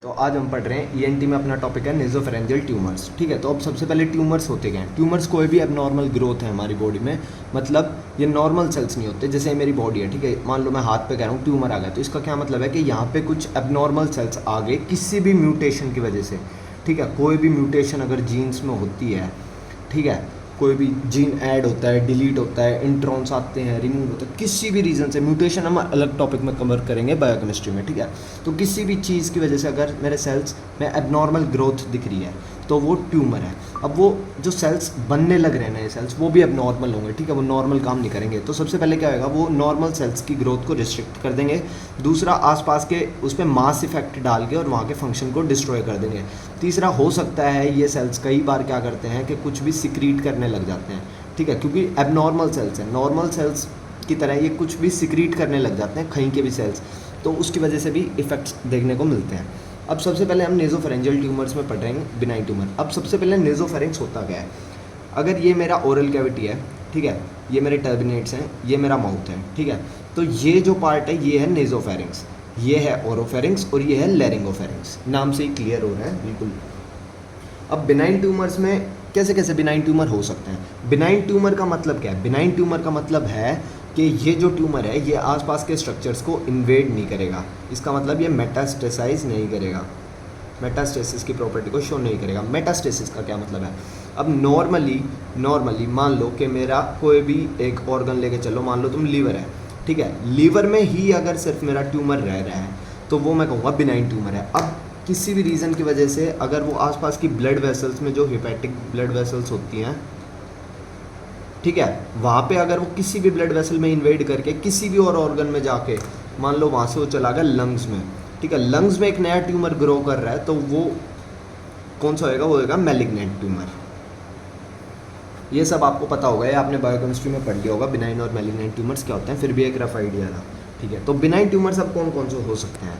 तो आज हम पढ़ रहे हैं ईएनटी में। अपना टॉपिक है नेजोफेरेंजियल ट्यूमर्स। ठीक है, तो अब सबसे पहले ट्यूमर्स होते क्या हैं। ट्यूमर्स कोई भी एबनॉर्मल ग्रोथ है हमारी बॉडी में, मतलब ये नॉर्मल सेल्स नहीं होते। जैसे मेरी बॉडी है, ठीक है, मान लो मैं हाथ पे कह रहा हूँ ट्यूमर आ गया, तो इसका क्या मतलब है कि यहाँ पे कुछ एबनॉर्मल सेल्स आ गए किसी भी म्यूटेशन की वजह से। ठीक है, कोई भी म्यूटेशन अगर जीन्स में होती है, ठीक है, कोई भी जीन ऐड होता है, डिलीट होता है, इंट्रॉन्स आते हैं, रिमूव होता है, किसी भी रीज़न से म्यूटेशन हम अलग टॉपिक में कवर करेंगे बायोकेमिस्ट्री में। ठीक है, तो किसी भी चीज़ की वजह से अगर मेरे सेल्स में एबनॉर्मल ग्रोथ दिख रही है तो वो ट्यूमर है। अब वो जो सेल्स बनने लग रहे हैं नए सेल्स, वो भी एबनॉर्मल होंगे। ठीक है, वो नॉर्मल काम नहीं करेंगे। तो सबसे पहले क्या होगा, वो नॉर्मल सेल्स की ग्रोथ को रिस्ट्रिक्ट कर देंगे। दूसरा, आसपास के उस पर मास इफेक्ट डाल के और वहाँ के फंक्शन को डिस्ट्रॉय कर देंगे। तीसरा, हो सकता है ये सेल्स कई बार क्या करते हैं कि कुछ भी सिक्रीट करने लग जाते हैं। ठीक है, क्योंकि एबनॉर्मल सेल्स हैं, नॉर्मल सेल्स की तरह ये कुछ भी सिक्रीट करने लग जाते हैं, कहीं के भी सेल्स, तो उसकी वजह से भी इफेक्ट्स देखने को मिलते हैं। अब सबसे पहले हम नेजोफेरेंजियल ट्यूमर्स में पढ़ रहे हैं बिनाइन ट्यूमर। अब सबसे पहले नेजोफेरेंक्स होता क्या है। अगर ये मेरा ओरल कैविटी है, ठीक है, ये मेरे टर्बिनेट्स हैं, ये मेरा माउथ है, ठीक है, तो ये जो पार्ट है ये है नेजोफेरेंक्स, ये है ओरोफेरेंक्स और ये है लैरिंगोफेरेंक्स। नाम से ही क्लियर हो रहा है बिल्कुल। अब बिनाइन ट्यूमर्स में कैसे कैसे बिनाइन ट्यूमर हो सकते हैं। बिनाइन ट्यूमर का मतलब क्या है। बिनाइन ट्यूमर का मतलब है कि ये जो ट्यूमर है ये आसपास के स्ट्रक्चर्स को इन्वेड नहीं करेगा। इसका मतलब ये मेटास्टेसाइज नहीं करेगा, मेटास्टेसिस की प्रॉपर्टी को शो नहीं करेगा। मेटास्टेसिस का क्या मतलब है। अब नॉर्मली मान लो कि मेरा कोई भी एक ऑर्गन लेके चलो, मान लो तुम लीवर है, ठीक है, लीवर में ही अगर सिर्फ मेरा ट्यूमर रह रहा है तो वो मैं कहूँगा बिनाइन ट्यूमर है। अब किसी भी रीज़न की वजह से अगर वो आसपास की ब्लड वेसल्स में, जो हेपेटिक ब्लड वेसल्स होती हैं, ठीक है, वहाँ पे अगर वो किसी भी ब्लड वेसल में इन्वेड करके किसी भी और ऑर्गन में जाके, मान लो वहाँ से वो चला गया लंग्स में, ठीक है, लंग्स में एक नया ट्यूमर ग्रो कर रहा है, तो वो कौन सा होएगा, वो होएगा मैलिग्नेंट ट्यूमर। ये सब आपको पता होगा, ये आपने बायोकेमिस्ट्री में पढ़ लिया होगा बिनाइन और मैलिग्नेंट ट्यूमर्स क्या होते हैं, फिर भी एक रफ आइडिया था। ठीक है, तो बिनाइन ट्यूमर्स अब कौन कौन से हो सकते हैं।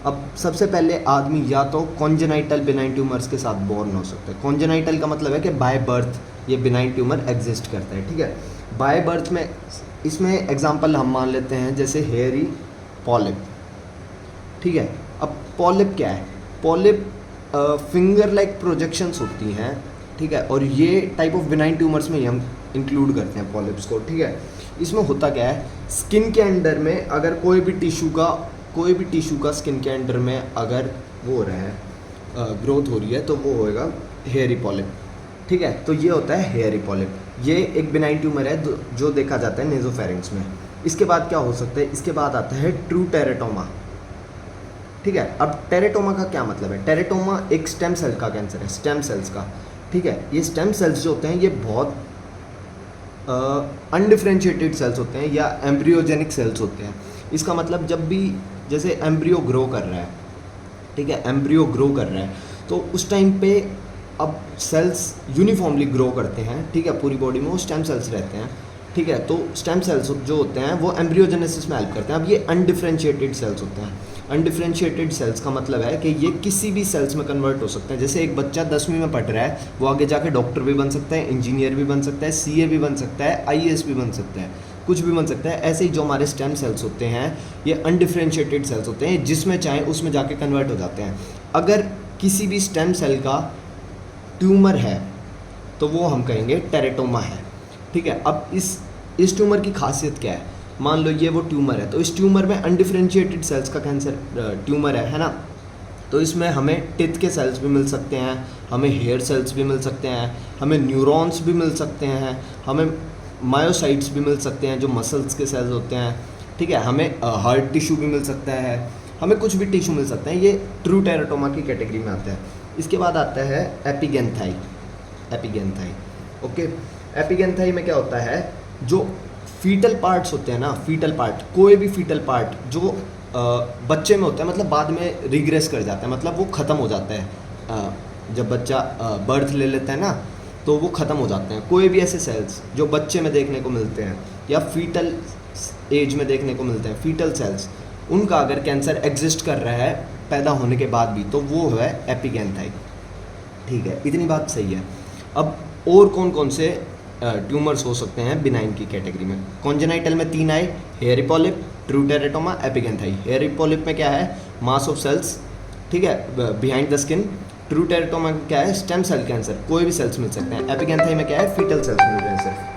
अब सबसे पहले आदमी या तो कॉन्जेनाइटल बिनाइन ट्यूमर्स के साथ बॉर्न हो सकता है। कॉन्जेनाइटल का मतलब है कि बाय बर्थ ये बिनाइन ट्यूमर एग्जिस्ट करता है। ठीक है, बाय बर्थ में इसमें एग्जांपल हम मान लेते हैं जैसे हेयरी पॉलिप। ठीक है, अब पॉलिप क्या है। पॉलिप फिंगर लाइक प्रोजेक्शंस होती हैं, ठीक है, और ये टाइप ऑफ बिनाइन ट्यूमर्स में ही हम इंक्लूड करते हैं पॉलिप्स को। ठीक है, इसमें होता क्या है, स्किन के अंडर में अगर कोई भी टिश्यू का स्किन के अंडर में अगर वो हो रहा है, ग्रोथ हो रही है, तो वो होएगा हेयरी पॉलिप। ठीक है, तो ये होता है हेयरी पॉलिप। ये एक बिनाइन ट्यूमर है जो देखा जाता है नेजोफेरेंक्स में। इसके बाद क्या हो सकता है, इसके बाद आता है ट्रू टेरेटोमा। ठीक है, अब टेरेटोमा का क्या मतलब है। टेरेटोमा एक स्टेम सेल का कैंसर है, स्टेम सेल्स का। ठीक है, ये स्टेम सेल्स जो होते हैं ये बहुत अनडिफ्रेंशिएटेड सेल्स होते हैं या एम्ब्रियोजेनिक सेल्स होते हैं। इसका मतलब जब भी जैसे एम्ब्रियो ग्रो कर रहा है, ठीक है, एम्ब्रियो ग्रो कर रहा है, तो उस टाइम पे अब सेल्स यूनिफॉर्मली ग्रो करते हैं। ठीक है, पूरी बॉडी में वो स्टेम सेल्स रहते हैं। ठीक है, तो स्टेम सेल्स जो होते हैं वो एम्ब्रियोजेनेसिस में हेल्प करते हैं। अब ये अनडिफ्रेंशिएटेड सेल्स होते हैं। अनडिफ्रेंशिएटेड सेल्स का मतलब है कि ये किसी भी सेल्स में कन्वर्ट हो सकते हैं। जैसे एक बच्चा 10वीं में पढ़ रहा है, वो आगे जाके डॉक्टर भी बन सकता है, इंजीनियर भी बन सकता है, सीए भी बन सकता है, आईएएस भी बन सकता है, कुछ भी बन सकता है। ऐसे ही जो हमारे स्टेम सेल्स होते हैं ये अनडिफ्रेंशिएटेड सेल्स होते हैं, जिसमें चाहे उसमें जाके कन्वर्ट हो जाते हैं। अगर किसी भी स्टेम सेल का ट्यूमर है तो वो हम कहेंगे टेरेटोमा है। ठीक है, अब इस ट्यूमर की खासियत क्या है। मान लो ये वो ट्यूमर है, तो इस ट्यूमर में अनडिफ्रेंशिएटेड सेल्स का कैंसर ट्यूमर है ना, तो इसमें हमें टिथ के सेल्स भी मिल सकते हैं, हमें हेयर सेल्स भी मिल सकते हैं, हमें न्यूरॉन्स भी मिल सकते हैं, हमें मायोसाइट्स भी मिल सकते हैं जो मसल्स के सेल्स होते हैं। ठीक है, हमें हार्ट टिश्यू भी मिल सकता है, हमें कुछ भी टिश्यू मिल सकते हैं। ये ट्रू टेरेटोमा की कैटेगरी में आता है। इसके बाद आता है एपिगेंथाई। ओके, एपिगेंथाई में क्या होता है, जो फीटल पार्ट्स होते हैं ना, फीटल पार्ट, कोई भी फीटल पार्ट जो बच्चे में होता है, मतलब बाद में रिग्रेस कर जाता है, मतलब वो ख़त्म हो जाता है। जब बच्चा बर्थ ले लेता है ना, तो वो ख़त्म हो जाते हैं। कोई भी ऐसे सेल्स जो बच्चे में देखने को मिलते हैं या फीटल एज में देखने को मिलते हैं, फीटल सेल्स, उनका अगर कैंसर एग्जिस्ट कर रहा है पैदा होने के बाद भी, तो वो है एपिगेंथाई। ठीक है, इतनी बात सही है। अब और कौन कौन से ट्यूमर्स हो सकते हैं बिनाइन की कैटेगरी में। कॉन्जेनाइटल में 3 आए, hairy polyp, true teratoma, epignathi. Hairy polyp में क्या है, मास ऑफ सेल्स ठीक है, behind the skin. True teratoma क्या है, स्टेम सेल कैंसर, कोई भी सेल्स मिल सकते हैं। एपिगैंथाई में क्या है, फीटल सेल्स मिल रहे हैं सिर्फ।